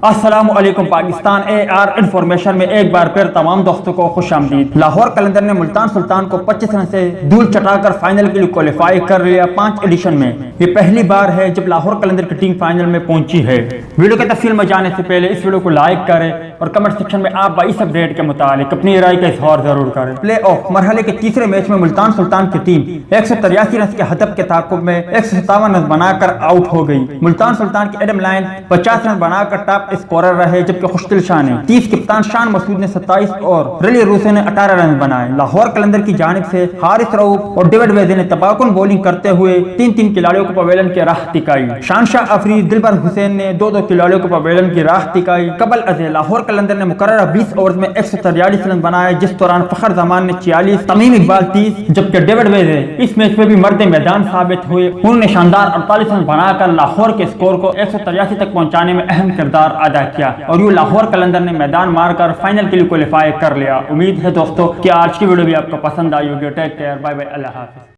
السلام علیکم Pakistan AR information میں ایک بار پھر تمام دوستوں کو خوش آمدید۔ لاہور قلندر نے ملتان سلطان کو 25 رن سے دھول چٹا کر فائنل کے لیے کوالیفائی کر لیا 5 ایڈیشن میں۔ یہ پہلی بار ہے جب لاہور قلندر کی ٹیم فائنل میں پہنچی ہے۔ ویڈیو کی تفصیل میں جانے سے پہلے اس ویڈیو کو لائک کریں اور کمنٹ سیکشن میں آپ اس اپڈیٹ کے متعلق اپنی رائے کا اظہار ضرور کریں۔ پلے آف مرحلے کے تیسرے میچ میں ملتان سلطان کی ٹیم 183 رنز کے ہدف کے تعاقب میں 157 رن بنا کر آؤٹ ہو گئی۔ ملتان سلطان کی ایڈم لائن 50 رن بنا کر ٹاپ اسکورر رہے، جبکہ خوشدل شاہ نے 30، کپتان شان مسعود نے 27 اور رلی روسے نے 18 رن بنائے۔ لاہور قلندر کی جانب سے حارث رؤوف اور ڈیوڈ ویزے نے تباکن بولنگ کرتے ہوئے 3 کھلاڑیوں کو پویلن کی راہ دکھائی۔ شانشاہ افریدی، دلبر حسین نے 2 کھلاڑیوں کو پویلن کی راہ دکھائی۔ قبل ازیں لاہور قلندر نے مقررہ 20 اوورز میں 143 رن بنائے، جس دوران فخر زمان نے 46، تمیم اقبال 30، جبکہ ڈیوڈ ویزے اس میچ میں بھی مرد میدان ثابت ہوئے۔ انہوں نے شاندار 48 رن بنا کر لاہور کے اسکور کو 183 تک پہنچانے میں اہم کردار ادا کیا اور یوں لاہور قلندر نے میدان مار کر فائنل کے لیے کوالیفائی کر لیا۔ امید ہے دوستو کہ آج کی ویڈیو بھی آپ کو پسند آئی ہوگی۔ ٹیک کیئر، بائے بائے، اللہ حافظ۔